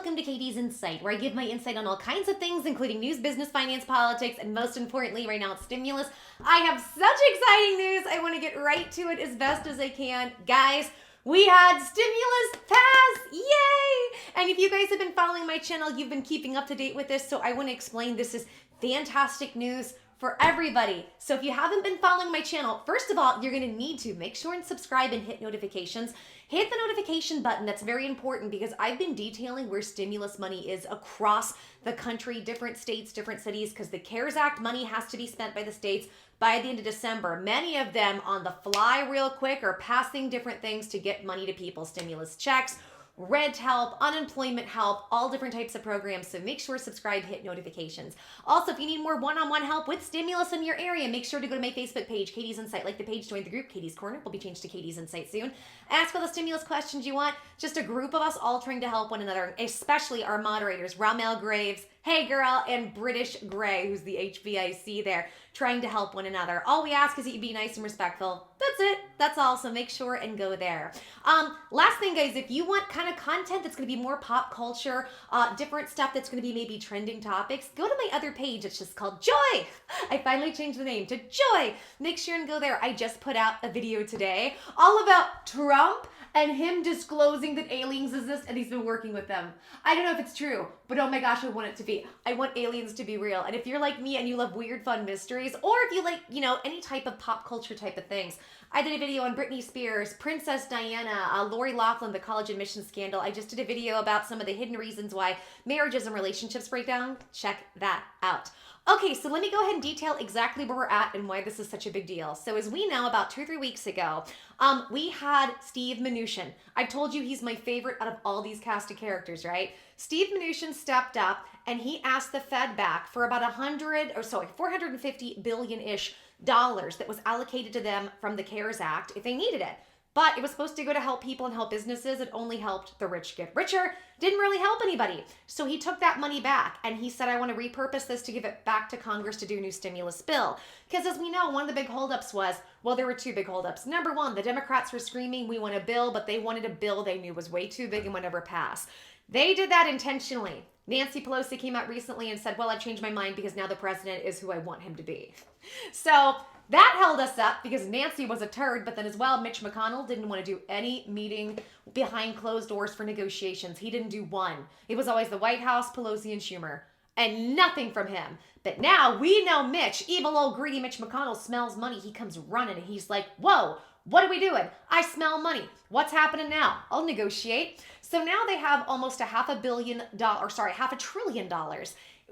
welcome to Katie's Insight, where I give my insight on all kinds of things, including news, business, finance, politics, and most importantly, right now, it's stimulus. I have such exciting news. I want to get right to it as best as I can. Guys, we had stimulus pass! Yay! And if you guys have been following my channel, you've been keeping up to date with this, so I want to explain this is fantastic news for everybody. So if you haven't been following my channel, first of all, you're going to need to make sure and subscribe and hit notifications. Hit the notification button. That's very important because I've been detailing where stimulus money is across the country, different states, different cities, because the CARES Act money has to be spent by the states by the end of December. Many of them on the fly real quick are passing different things to get money to people, stimulus checks, rent help, unemployment help, all different types of programs. So make sure to subscribe, hit notifications. Also, if you need more one-on-one help with stimulus in your area, make sure to go to my Facebook page, Katie's Insight. Like the page, join the group, Katie's Corner will be changed to Katie's Insight soon. Ask all the stimulus questions you want. Just a group of us all trying to help one another, especially our moderators, Ramel Graves, hey girl, and British Gray, who's the HBIC there, trying to help one another. All we ask is that you be nice and respectful. That's it. That's all. So make sure and go there. Last thing, guys, if you want kind of content that's going to be more pop culture, different stuff that's going to be maybe trending topics, go to my other page. It's just called Joy. I finally changed the name to Joy. Make sure and go there. I just put out a video today all about Trump and him disclosing that aliens exist and he's been working with them. I don't know if it's true, but oh my gosh, I want it to be. I want aliens to be real. And if you're like me and you love weird, fun mysteries, or if you like, any type of pop culture type of things, I did a video on Britney Spears, Princess Diana, Loughlin, the college admission scandal. I just did a video about some of the hidden reasons why marriages and relationships break down. Check that out. Okay, so let me go ahead and detail exactly where we're at and why this is such a big deal. So as we know, about 2 or 3 weeks ago, we had Steve Mnuchin. I've told you he's my favorite out of all these cast of characters, right? Steve Mnuchin stepped up and he asked the Fed back for about $450 billion-ish that was allocated to them from the CARES Act if they needed it. But it was supposed to go to help people and help businesses. It only helped the rich get richer. Didn't really help anybody. So he took that money back and he said, I want to repurpose this to give it back to Congress to do a new stimulus bill. Because as we know, one of the big holdups was, well, there were 2 big holdups. Number one, the Democrats were screaming, we want a bill, but they wanted a bill they knew was way too big and would never pass. They did that intentionally. Nancy Pelosi came out recently and said, well, I've changed my mind because now the president is who I want him to be. So that held us up because Nancy was a turd, but then as well, Mitch McConnell didn't want to do any meeting behind closed doors for negotiations. He didn't do one. It was always the White House, Pelosi, and Schumer, and nothing from him. But now we know Mitch, evil old greedy Mitch McConnell, smells money. He comes running and he's like, whoa, what are we doing? I smell money. What's happening now? I'll negotiate. So now they have almost $500 billion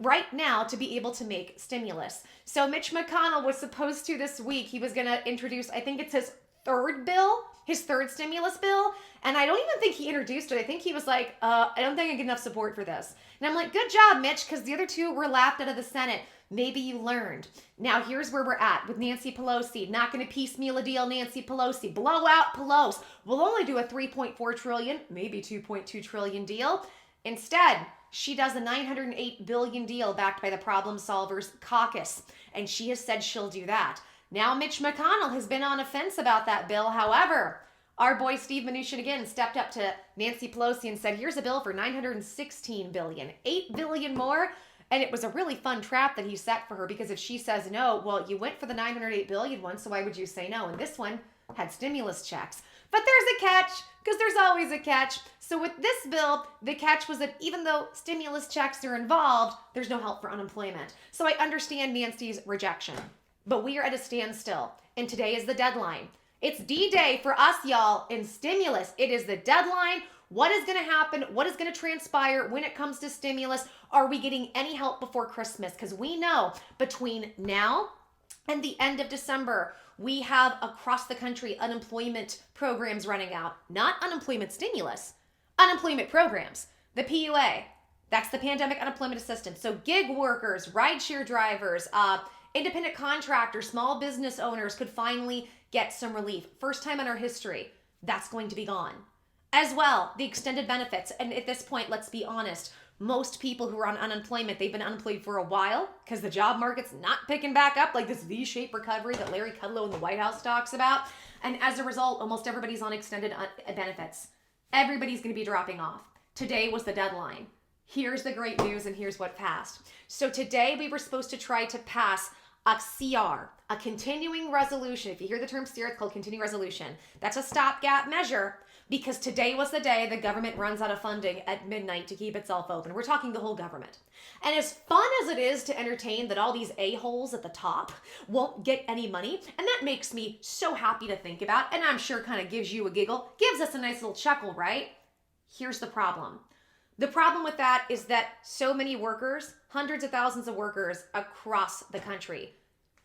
right now to be able to make stimulus. So Mitch McConnell was supposed to this week, he was going to introduce, I think it's his third stimulus bill. And I don't even think he introduced it. I think he was like, I don't think I get enough support for this. And I'm like, good job, Mitch, because the other 2 were laughed out of the Senate. Maybe you learned. Now here's where we're at with Nancy Pelosi. Not going to piecemeal a deal, Nancy Pelosi. Blow out Pelosi. We'll only do a $3.4 trillion, maybe $2.2 trillion deal. Instead, she does a $908 billion deal backed by the Problem Solvers Caucus, and she has said she'll do that. Now Mitch McConnell has been on offense about that bill. However, our boy Steve Mnuchin again stepped up to Nancy Pelosi and said, here's a bill for $916 billion, $8 billion more. And it was a really fun trap that he set for her because if she says no, well, you went for the $908 billion one, so why would you say no? And this one had stimulus checks. But there's a catch, because there's always a catch. So with this bill, the catch was that even though stimulus checks are involved, there's no help for unemployment. So I understand Nancy's rejection, but we are at a standstill, and today is the deadline. It's D-Day for us, y'all, in stimulus. It is the deadline. What is going to happen? What is going to transpire when it comes to stimulus? Are we getting any help before Christmas? Because we know between now and the end of December, we have across the country unemployment programs running out. Not unemployment stimulus, unemployment programs. The PUA, that's the Pandemic Unemployment Assistance. So gig workers, rideshare drivers, independent contractors, small business owners could finally get some relief. First time in our history, that's going to be gone. As well, the extended benefits. And at this point, let's be honest, most people who are on unemployment, they've been unemployed for a while because the job market's not picking back up like this V-shaped recovery that Larry Kudlow in the White House talks about. And as a result, almost everybody's on extended benefits. Everybody's going to be dropping off. Today was the deadline. Here's the great news and here's what passed. So today we were supposed to try to pass a CR, a continuing resolution. If you hear the term CR, it's called continuing resolution. That's a stopgap measure because today was the day the government runs out of funding at midnight to keep itself open. We're talking the whole government. And as fun as it is to entertain that all these a-holes at the top won't get any money, and that makes me so happy to think about, and I'm sure kind of gives you a giggle, gives us a nice little chuckle, right? Here's the problem. The problem with that is that so many workers, hundreds of thousands of workers across the country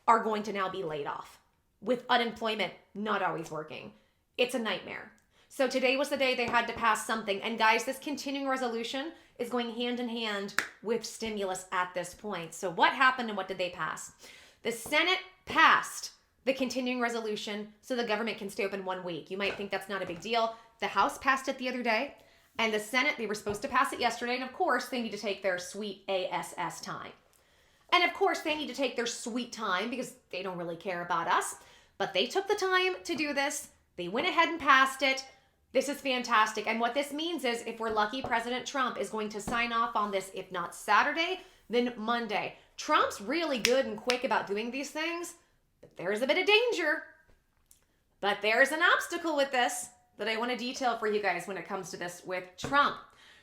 are going to now be laid off with unemployment not always working. It's a nightmare. So today was the day they had to pass something. And guys, this continuing resolution is going hand in hand with stimulus at this point. So what happened and what did they pass? The Senate passed the continuing resolution so the government can stay open 1 week. You might think that's not a big deal. The House passed it the other day. And the Senate, they were supposed to pass it yesterday. And of course, they need to take their sweet ASS time. And of course, they need to take their sweet time because they don't really care about us. But they took the time to do this. They went ahead and passed it. This is fantastic. And what this means is if we're lucky, President Trump is going to sign off on this, if not Saturday, then Monday. Trump's really good and quick about doing these things, but there's a bit of danger. But there's an obstacle with this that I want to detail for you guys when it comes to this with Trump.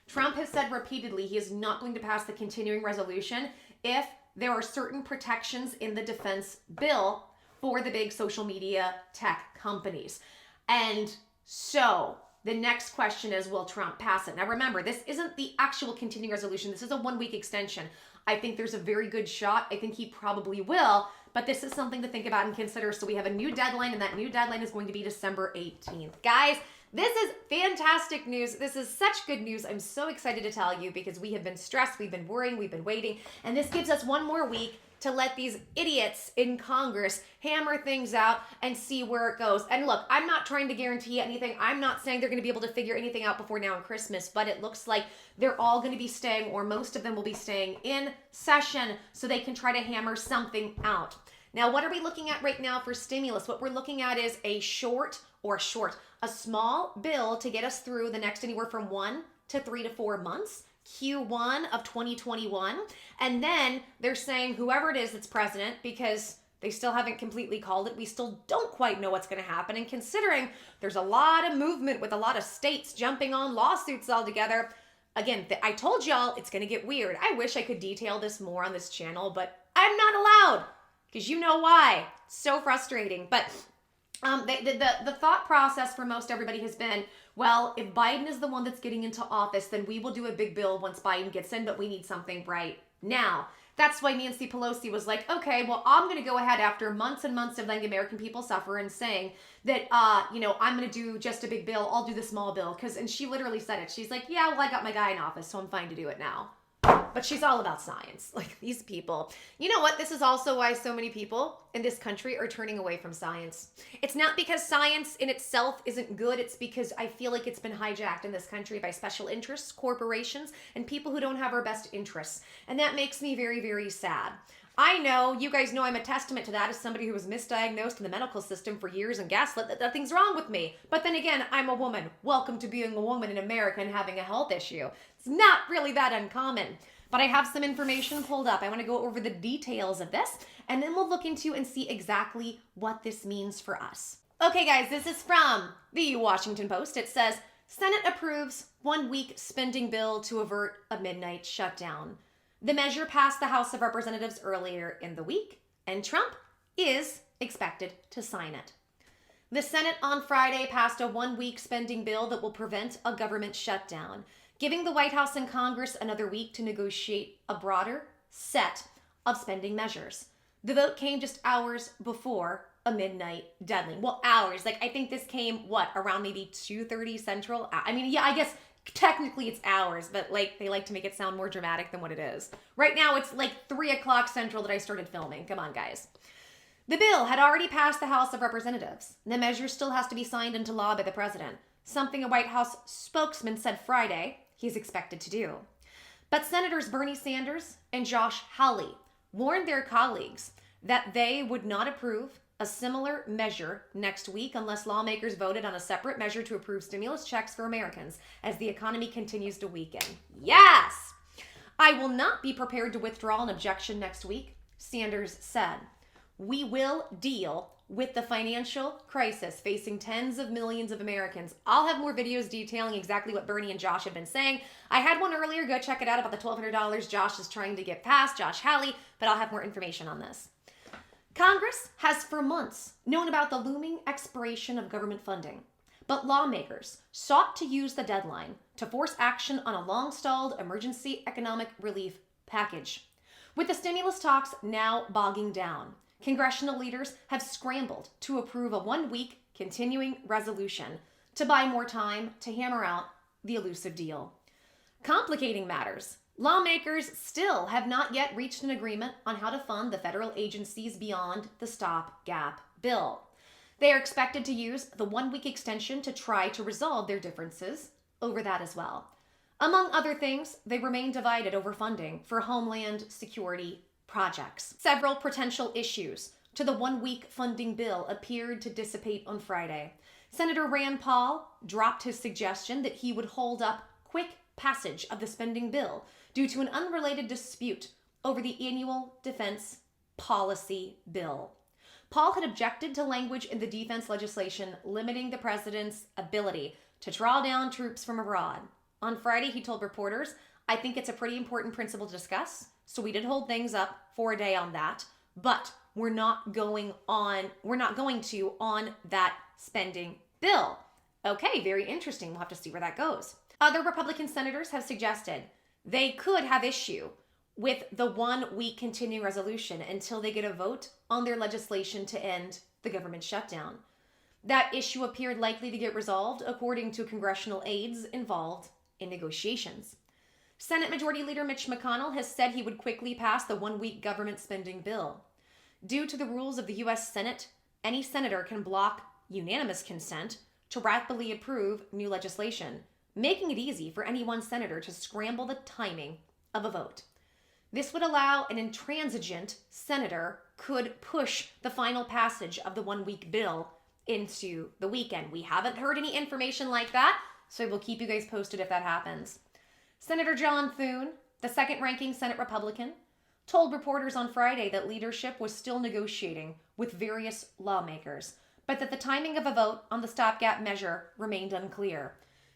Trump has said repeatedly he is not going to pass the continuing resolution if there are certain protections in the defense bill for the big social media tech companies. And so the next question is, will Trump pass it? Now remember, this isn't the actual continuing resolution. This is a 1 week extension. I think there's a very good shot. I think he probably will, but this is something to think about and consider. So we have a new deadline, and that new deadline is going to be December 18th. Guys, this is fantastic news. This is such good news. I'm so excited to tell you because we have been stressed, we've been worrying, we've been waiting, and this gives us 1 more week to let these idiots in Congress hammer things out and see where it goes. And look, I'm not trying to guarantee anything. I'm not saying they're going to be able to figure anything out before now and Christmas, but it looks like they're all going to be staying, or most of them will be staying in session so they can try to hammer something out. Now, what are we looking at right now for stimulus? What we're looking at is a small bill to get us through the next anywhere from 1 to 3 to 4 months. Q1 of 2021. And then they're saying whoever it is that's president, because they still haven't completely called it, we still don't quite know what's going to happen. And considering there's a lot of movement with a lot of states jumping on lawsuits all together, again, I told y'all it's going to get weird. I wish I could detail this more on this channel, but I'm not allowed because you know why. It's so frustrating. But the thought process for most everybody has been, well, if Biden is the one that's getting into office, then we will do a big bill once Biden gets in, but we need something right now. That's why Nancy Pelosi was like, okay, well, I'm going to go ahead after months and months of letting American people suffer and saying that, I'm going to do just a big bill. I'll do the small bill. And she literally said it. She's like, yeah, well, I got my guy in office, so I'm fine to do it now. But she's all about science. Like these people. You know what? This is also why so many people in this country are turning away from science. It's not because science in itself isn't good. It's because I feel like it's been hijacked in this country by special interests, corporations, and people who don't have our best interests. And that makes me very, very sad. I know, you guys know I'm a testament to that as somebody who was misdiagnosed in the medical system for years and gaslit that nothing's wrong with me. But then again, I'm a woman. Welcome to being a woman in America and having a health issue. It's not really that uncommon. But I have some information pulled up. I want to go over the details of this, and then we'll look into and see exactly what this means for us. Okay, guys, this is from the Washington Post. It says, Senate approves 1 week spending bill to avert a midnight shutdown. The measure passed the House of Representatives earlier in the week, and Trump is expected to sign it. The Senate on Friday passed a 1 week spending bill that will prevent a government shutdown, giving the White House and Congress another week to negotiate a broader set of spending measures. The vote came just hours before a midnight deadline. Well, hours. I think this came, around maybe 2:30 Central? I guess technically it's hours, but they like to make it sound more dramatic than what it is. Right now it's 3 o'clock Central that I started filming. Come on, guys. The bill had already passed the House of Representatives. The measure still has to be signed into law by the president, something a White House spokesman said Friday he's expected to do. But Senators Bernie Sanders and Josh Hawley warned their colleagues that they would not approve a similar measure next week unless lawmakers voted on a separate measure to approve stimulus checks for Americans as the economy continues to weaken. Yes! I will not be prepared to withdraw an objection next week, Sanders said. We will deal with the financial crisis facing tens of millions of Americans. I'll have more videos detailing exactly what Bernie and Josh have been saying. I had one earlier. Go check it out about the $1,200 Josh is trying to get past, Josh Halley, but I'll have more information on this. Congress has for months known about the looming expiration of government funding, but lawmakers sought to use the deadline to force action on a long-stalled emergency economic relief package. With the stimulus talks now bogging down, congressional leaders have scrambled to approve a 1-week continuing resolution to buy more time to hammer out the elusive deal. Complicating matters, lawmakers still have not yet reached an agreement on how to fund the federal agencies beyond the stopgap bill. They are expected to use the 1-week extension to try to resolve their differences over that as well. Among other things, they remain divided over funding for Homeland Security projects. Several potential issues to the 1-week funding bill appeared to dissipate on Friday. Senator Rand Paul dropped his suggestion that he would hold up quick passage of the spending bill due to an unrelated dispute over the annual defense policy bill. Paul had objected to language in the defense legislation limiting the president's ability to draw down troops from abroad. On Friday, he told reporters, I think it's a pretty important principle to discuss, so we did hold things up for a day on that, but we're not going to on that spending bill. Okay, very interesting. We'll have to see where that goes. Other Republican senators have suggested they could have issue with the 1-week continuing resolution until they get a vote on their legislation to end the government shutdown. That issue appeared likely to get resolved according to congressional aides involved in negotiations. Senate Majority Leader Mitch McConnell has said he would quickly pass the 1-week government spending bill. Due to the rules of the U.S. Senate, any senator can block unanimous consent to rapidly approve new legislation, making it easy for any one senator to scramble the timing of a vote. This would allow an intransigent senator could push the final passage of the 1-week bill into the weekend. We haven't heard any information like that, so we'll keep you guys posted if that happens. Senator John Thune, the second-ranking Senate Republican, told reporters on Friday that leadership was still negotiating with various lawmakers, but that the timing of a vote on the stopgap measure remained unclear.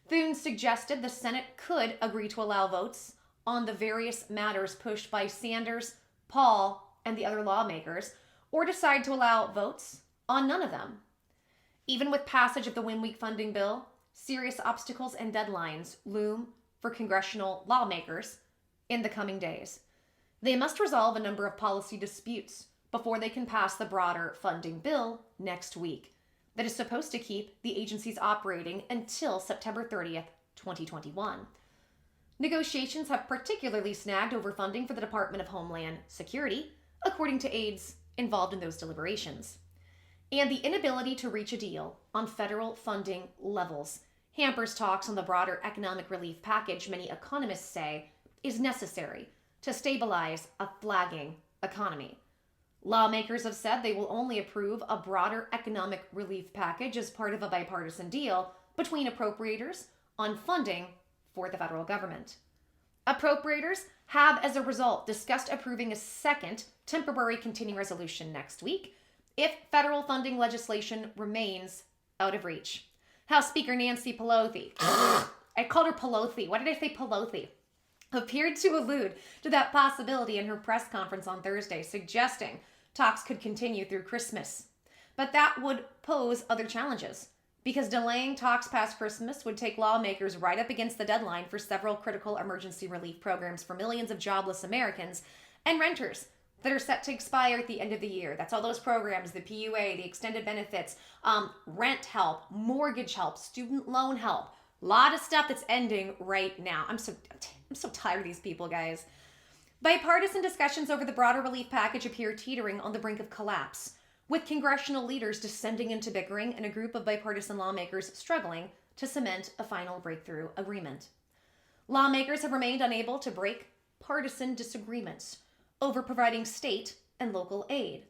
Thune suggested the Senate could agree to allow votes on the various matters pushed by Sanders, Paul, and the other lawmakers, or decide to allow votes on none of them. Even with passage of the 1-week funding bill, serious obstacles and deadlines loom for congressional lawmakers in the coming days. They must resolve a number of policy disputes before they can pass the broader funding bill next week that is supposed to keep the agencies operating until September 30th, 2021. Negotiations have particularly snagged over funding for the Department of Homeland Security, according to aides involved in those deliberations. And the inability to reach a deal on federal funding levels hampers talks on the broader economic relief package many economists say is necessary to stabilize a flagging economy. Lawmakers have said they will only approve a broader economic relief package as part of a bipartisan deal between appropriators on funding for the federal government. Appropriators have, as a result, discussed approving a second temporary continuing resolution next week if federal funding legislation remains out of reach. House Speaker Nancy Pelosi, I called her Pelosi. Why did I say Pelosi? Appeared to allude to that possibility in her press conference on Thursday, suggesting talks could continue through Christmas. But that would pose other challenges, because delaying talks past Christmas would take lawmakers right up against the deadline for several critical emergency relief programs for millions of jobless Americans and renters that are set to expire at the end of the year. That's all those programs, the PUA, the extended benefits, rent help, mortgage help, student loan help. A lot of stuff that's ending right now. I'm so tired of these people, guys. Bipartisan discussions over the broader relief package appear teetering on the brink of collapse, with congressional leaders descending into bickering and a group of bipartisan lawmakers struggling to cement a final breakthrough agreement. Lawmakers have remained unable to break partisan disagreements over providing state and local aid,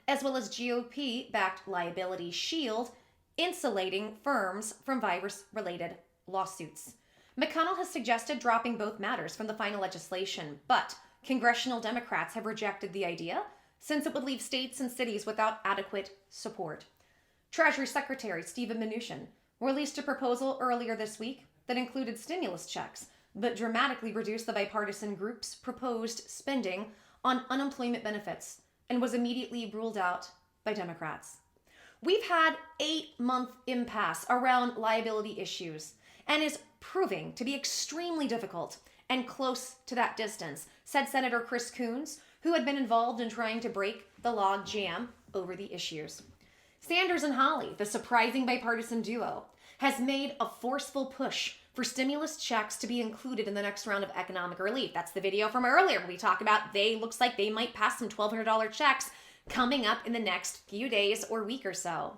as well as GOP-backed liability shield insulating firms from virus-related lawsuits. McConnell has suggested dropping both matters from the final legislation, but congressional Democrats have rejected the idea since it would leave states and cities without adequate support. Treasury Secretary Steven Mnuchin released a proposal earlier this week that included stimulus checks, but dramatically reduced the bipartisan group's proposed spending on unemployment benefits and was immediately ruled out by Democrats. We've had 8-month impasse around liability issues and is proving to be extremely difficult and close to that distance, said Senator Chris Coons, who had been involved in trying to break the log jam over the issues. Sanders and Hawley, the surprising bipartisan duo, has made a forceful push for stimulus checks to be included in the next round of economic relief. That's the video from earlier. We talk about looks like they might pass some $1,200 checks coming up in the next few days or week or so.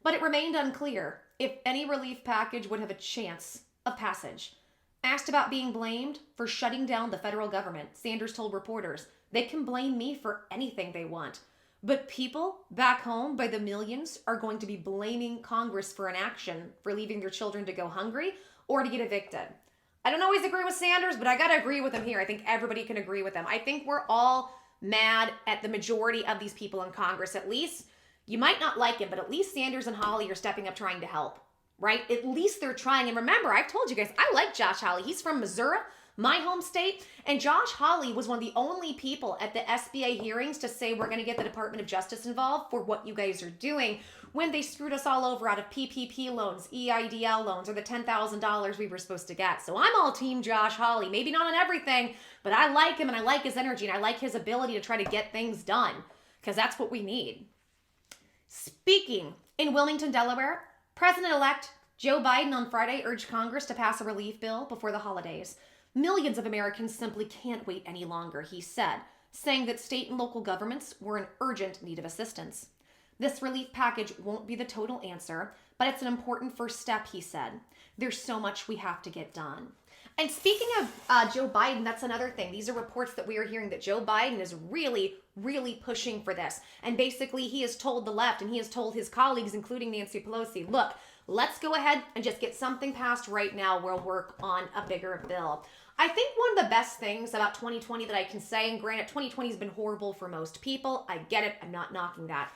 But it remained unclear if any relief package would have a chance of passage. Asked about being blamed for shutting down the federal government, Sanders told reporters, "They can blame me for anything they want. But people back home by the millions are going to be blaming Congress for inaction, for leaving their children to go hungry or to get evicted." I don't always agree with Sanders, but I got to agree with him here. I think everybody can agree with him. I think we're all mad at the majority of these people in Congress. At least, you might not like him, but at least Sanders and Hawley are stepping up trying to help, right? At least they're trying. And remember, I've told you guys, I like Josh Hawley. He's from Missouri, my home state. And Josh Hawley was one of the only people at the SBA hearings to say we're going to get the Department of Justice involved for what you guys are doing when they screwed us all over out of PPP loans, EIDL loans, or the $10,000 we were supposed to get. So I'm all team Josh Hawley. Maybe not on everything, but I like him and I like his energy and I like his ability to try to get things done because that's what we need. Speaking in Wilmington, Delaware, President-elect Joe Biden on Friday urged Congress to pass a relief bill before the holidays. Millions of Americans simply can't wait any longer, he said, saying that state and local governments were in urgent need of assistance. This relief package won't be the total answer, but it's an important first step, he said. There's so much we have to get done. And speaking of Joe Biden, that's another thing. These are reports that we are hearing that Joe Biden is really, really pushing for this. And basically, he has told the left and he has told his colleagues, including Nancy Pelosi, look, let's go ahead and just get something passed right now. We'll work on a bigger bill. I think one of the best things about 2020 that I can say, and granted, 2020 has been horrible for most people. I get it. I'm not knocking that.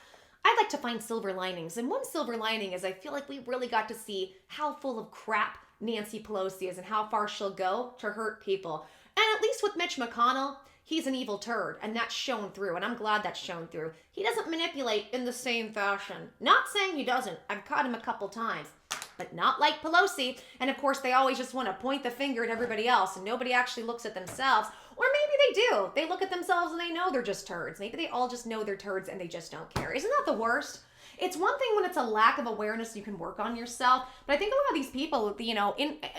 I'd like to find silver linings. And one silver lining is I feel like we really got to see how full of crap Nancy Pelosi is and how far she'll go to hurt people. And at least with Mitch McConnell, he's an evil turd, and that's shown through, and I'm glad that's shown through. He doesn't manipulate in the same fashion. Not saying he doesn't. I've caught him a couple times, but not like Pelosi. And of course, they always just want to point the finger at everybody else, and nobody actually looks at themselves. Or maybe they do. They look at themselves and they know they're just turds. Maybe they all just know they're turds and they just don't care. Isn't that the worst? It's one thing when it's a lack of awareness, you can work on yourself. But I think a lot of these people,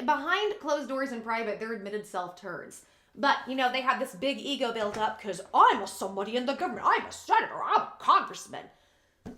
behind closed doors in private, they're admitted self-turds. But, they have this big ego built up because I'm somebody in the government. I'm a senator. I'm a congressman.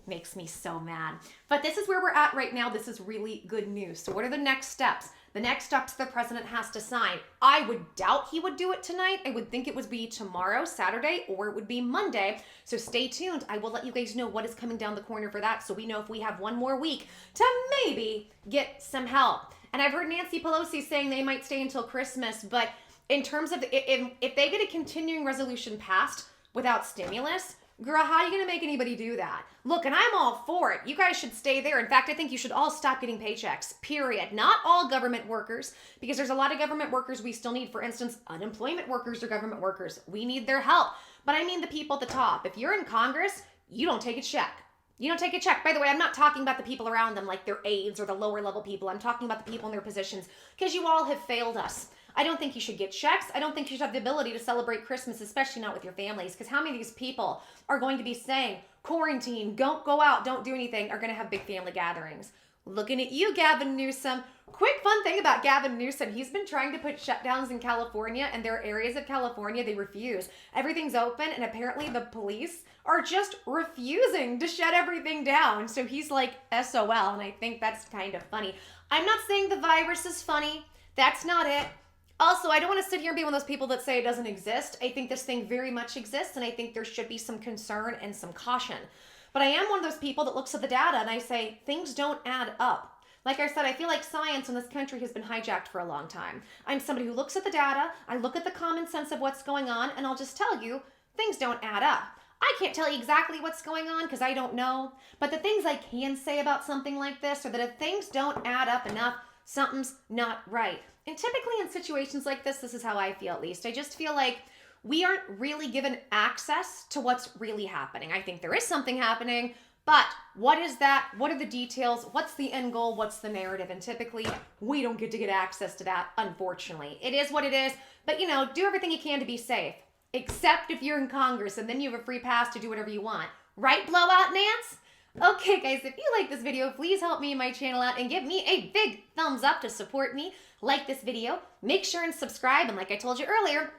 Makes me so mad. But this is where we're at right now. This is really good news. So what are the next steps? The next steps the president has to sign. I would doubt he would do it tonight. I would think it would be tomorrow, Saturday, or it would be Monday. So stay tuned. I will let you guys know what is coming down the corner for that so we know if we have one more week to maybe get some help. And I've heard Nancy Pelosi saying they might stay until Christmas, but in terms of if they get a continuing resolution passed without stimulus, girl, how are you going to make anybody do that? Look, and I'm all for it. You guys should stay there. In fact, I think you should all stop getting paychecks, period. Not all government workers, because there's a lot of government workers we still need. For instance, unemployment workers or government workers. We need their help. But I mean the people at the top. If you're in Congress, you don't take a check. You don't take a check. By the way, I'm not talking about the people around them like their aides or the lower level people. I'm talking about the people in their positions because you all have failed us. I don't think you should get checks. I don't think you should have the ability to celebrate Christmas, especially not with your families, because how many of these people are going to be saying, quarantine, don't go out, don't do anything, are going to have big family gatherings? Looking at you, Gavin Newsom. Quick fun thing about Gavin Newsom, he's been trying to put shutdowns in California, and there are areas of California they refuse. Everything's open, and apparently the police are just refusing to shut everything down. So he's like SOL, and I think that's kind of funny. I'm not saying the virus is funny. That's not it. Also, I don't want to sit here and be one of those people that say it doesn't exist. I think this thing very much exists, and I think there should be some concern and some caution. But I am one of those people that looks at the data and I say, things don't add up. Like I said, I feel like science in this country has been hijacked for a long time. I'm somebody who looks at the data, I look at the common sense of what's going on, and I'll just tell you, things don't add up. I can't tell you exactly what's going on because I don't know, but the things I can say about something like this are that if things don't add up enough, something's not right. And typically in situations like this is how I feel at least. I just feel like we aren't really given access to what's really happening. I think there is something happening, but what is that? What are the details? What's the end goal? What's the narrative? And typically, we don't get access to that, unfortunately. It is what it is, but do everything you can to be safe, except if you're in Congress, and then you have a free pass to do whatever you want. Right, Blowout Nance? Okay, guys, if you like this video, please help me and my channel out and give me a big thumbs up to support me. Like this video, make sure and subscribe, and like I told you earlier,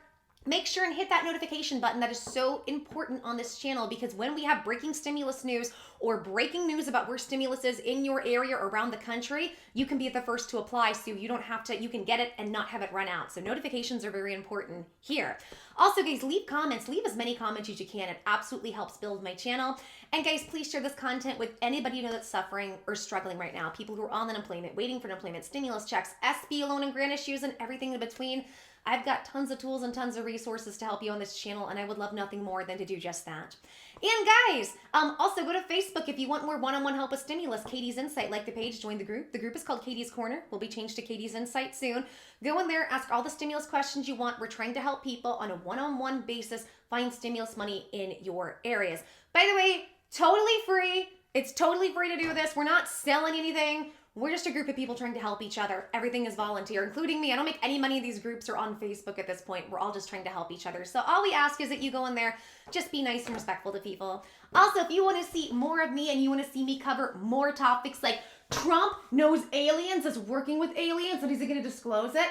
make sure and hit that notification button. That is so important on this channel because when we have breaking stimulus news or breaking news about where stimulus is in your area or around the country, you can be the first to apply so you don't have to, you can get it and not have it run out. So notifications are very important here. Also, guys, leave comments. Leave as many comments as you can. It absolutely helps build my channel. And guys, please share this content with anybody you know that's suffering or struggling right now. People who are on unemployment, waiting for unemployment, stimulus checks, SB loan and grant issues, and everything in between. I've got tons of tools and tons of resources to help you on this channel, and I would love nothing more than to do just that. And guys, also go to Facebook if you want more one-on-one help with stimulus. Katie's Insight, like the page, join the group. The group is called Katie's Corner. Will be changed to Katie's Insight soon. Go in there, ask all the stimulus questions you want. We're trying to help people on a one-on-one basis find stimulus money in your areas. By the way, totally free. It's totally free to do this. We're not selling anything. We're just a group of people trying to help each other. Everything is volunteer, including me. I don't make any money in these groups or on Facebook at this point. We're all just trying to help each other. So all we ask is that you go in there, just be nice and respectful to people. Also, if you want to see more of me and you want to see me cover more topics like Trump knows aliens, is working with aliens, and he's going to disclose it.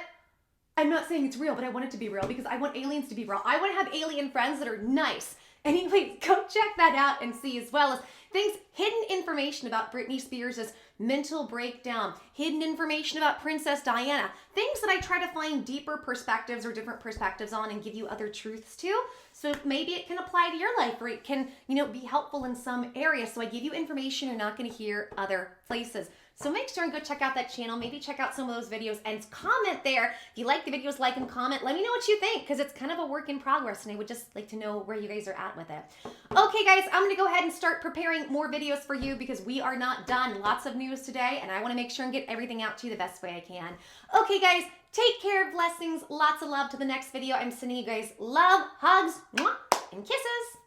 I'm not saying it's real, but I want it to be real because I want aliens to be real. I want to have alien friends that are nice. Anyways, go check that out and see, as well as things, hidden information about Britney Spears' mental breakdown, hidden information about Princess Diana, things that I try to find deeper perspectives or different perspectives on and give you other truths to. So maybe it can apply to your life or it can, be helpful in some areas. So I give you information you're not going to hear other places. So make sure and go check out that channel. Maybe check out some of those videos and comment there. If you like the videos, like and comment. Let me know what you think because it's kind of a work in progress and I would just like to know where you guys are at with it. Okay, guys, I'm going to go ahead and start preparing more videos for you because we are not done. Lots of news today and I want to make sure and get everything out to you the best way I can. Okay, guys, take care, blessings, lots of love to the next video. I'm sending you guys love, hugs, mwah, and kisses.